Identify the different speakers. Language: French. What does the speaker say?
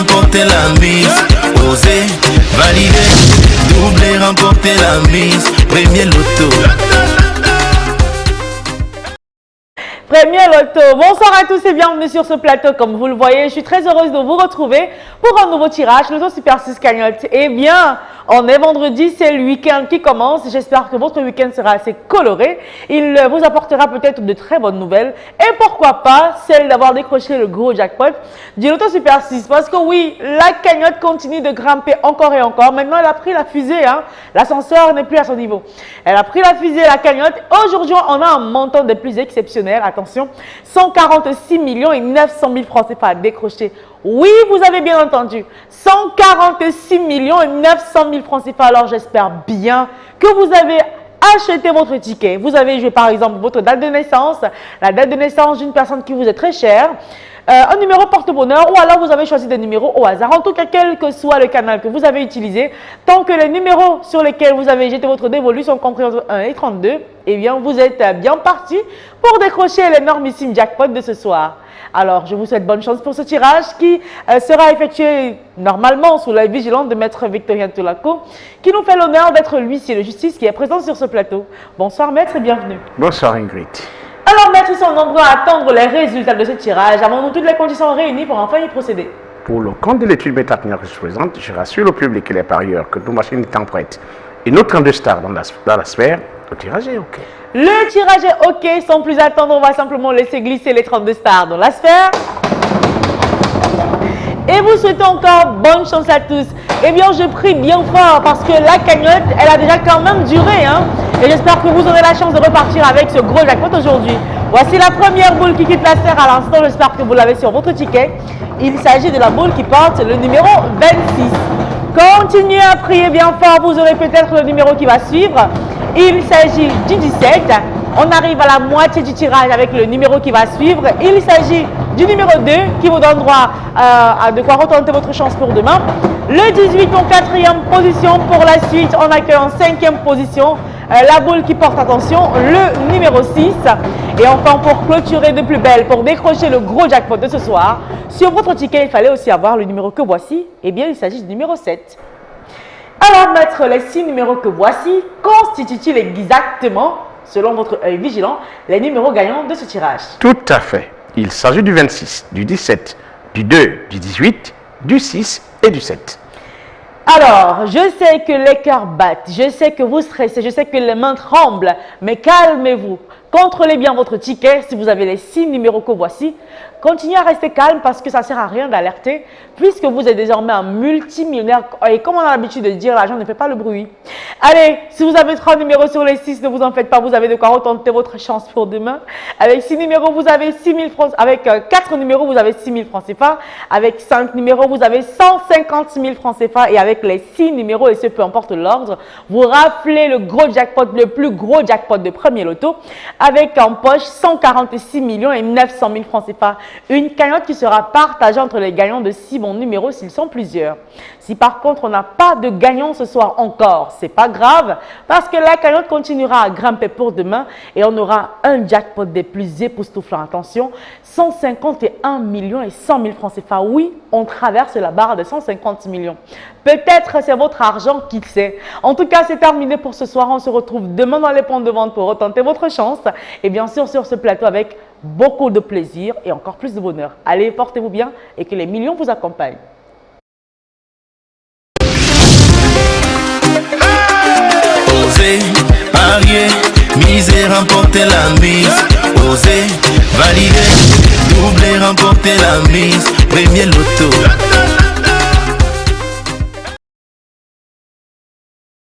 Speaker 1: remporter la mise. Osez, valider, doubler, remporter la mise. Premier loto.
Speaker 2: Premier loto. Bonsoir à tous et bienvenue sur ce plateau. Comme vous le voyez, je suis très heureuse de vous retrouver pour un nouveau tirage, Loto Super 6 cagnotte. Eh bien, on est vendredi, c'est le week-end qui commence. J'espère que votre week-end sera assez coloré. Il vous apportera peut-être de très bonnes nouvelles. Et pourquoi pas celle d'avoir décroché le gros jackpot du Loto Super 6. Parce que oui, la cagnotte continue de grimper encore et encore. Maintenant, elle a pris la fusée. Hein. L'ascenseur n'est plus à son niveau. Elle a pris la fusée, la cagnotte. Aujourd'hui, on a un montant des plus exceptionnel. Attention, 146 millions et 900 000 francs CFA à décrocher. Oui, vous avez bien entendu, 146 millions et 900 000 francs CFA. Alors, j'espère bien que vous avez acheté votre ticket. Vous avez joué par exemple votre date de naissance, la date de naissance d'une personne qui vous est très chère, un numéro porte-bonheur ou alors vous avez choisi des numéros au hasard. En tout cas, quel que soit le canal que vous avez utilisé, tant que les numéros sur lesquels vous avez jeté votre dévolu sont compris entre 1 et 32, eh bien, vous êtes bien parti pour décrocher l'énormissime jackpot de ce soir. Alors, je vous souhaite bonne chance pour ce tirage qui sera effectué normalement sous la vigilance de Maître Victorien Tolaco, qui nous fait l'honneur d'être l'huissier de justice qui est présent sur ce plateau. Bonsoir Maître et bienvenue.
Speaker 3: Bonsoir Ingrid.
Speaker 2: Alors Maître, ils sont nombreux à attendre les résultats de ce tirage. Avons-nous toutes les conditions réunies pour enfin y procéder?
Speaker 3: Pour le compte de l'étude métatechnique que je présente, je rassure le public et les parieurs que nos machines étant prêtes et nos 32 stars dans la sphère, le tirage est OK.
Speaker 2: Le tirage est OK, sans plus attendre, on va simplement laisser glisser les 32 stars dans la sphère. Et vous souhaitons encore bonne chance à tous. Eh bien, je prie bien fort parce que la cagnotte, elle a déjà quand même duré. Hein? Et j'espère que vous aurez la chance de repartir avec ce gros jackpot aujourd'hui. Voici la première boule qui quitte la sphère à l'instant. J'espère que vous l'avez sur votre ticket. Il s'agit de la boule qui porte le numéro 26. Continuez à prier bien fort, vous aurez peut-être le numéro qui va suivre. Il s'agit du 17. On arrive à la moitié du tirage avec le numéro qui va suivre. Il s'agit du numéro 2 qui vous donne droit à de quoi retenter votre chance pour demain. Le 18 en 4e position. Pour la suite, on accueille en 5e position la boule qui porte, attention, le numéro 6. Et enfin, pour clôturer de plus belle, pour décrocher le gros jackpot de ce soir, sur votre ticket, il fallait aussi avoir le numéro que voici. Eh bien, il s'agit du numéro 7. Alors, Maître, les 6 numéros que voici constituent-ils exactement, selon votre œil vigilant, les numéros gagnants de ce tirage?
Speaker 3: Tout à fait. Il s'agit du 26, du 17, du 2, du 18, du 6 et du 7.
Speaker 2: Alors, je sais que les cœurs battent, je sais que vous stressez, je sais que les mains tremblent, mais calmez-vous. Contrôlez bien votre ticket si vous avez les 6 numéros que voici. Continuez à rester calme parce que ça ne sert à rien d'alerter puisque vous êtes désormais un multimillionnaire. Et comme on a l'habitude de dire, l'argent ne fait pas le bruit. Allez, si vous avez 3 numéros sur les 6, ne vous en faites pas, vous avez de quoi retenter votre chance pour demain. Avec 6 numéros, vous avez 6 000 francs. Avec 4 numéros, vous avez 6 000 francs CFA. Avec 5 numéros, vous avez 150 000 francs CFA. Et avec les 6 numéros, et ce peu importe l'ordre, vous raflez le gros jackpot, le plus gros jackpot de premier loto. Avec en poche 146 millions et 900 000 francs CFA. Une cagnotte qui sera partagée entre les gagnants de 6 bons numéros s'ils sont plusieurs. Si par contre on n'a pas de gagnant ce soir encore, c'est pas grave parce que la cagnotte continuera à grimper pour demain et on aura un jackpot des plus époustouflants. Attention, 151 millions et 100 000 francs CFA. Oui, on traverse la barre de 150 millions. Peut-être c'est votre argent, qui sait. En tout cas, c'est terminé pour ce soir. On se retrouve demain dans les points de vente pour retenter votre chance. Et bien sûr, sur ce plateau avec beaucoup de plaisir et encore plus de bonheur. Allez, portez-vous bien et que les millions vous accompagnent.
Speaker 1: Osez, parier, miser, remporter la mise. Osez, valider, doubler, remporter la mise. Premier loto.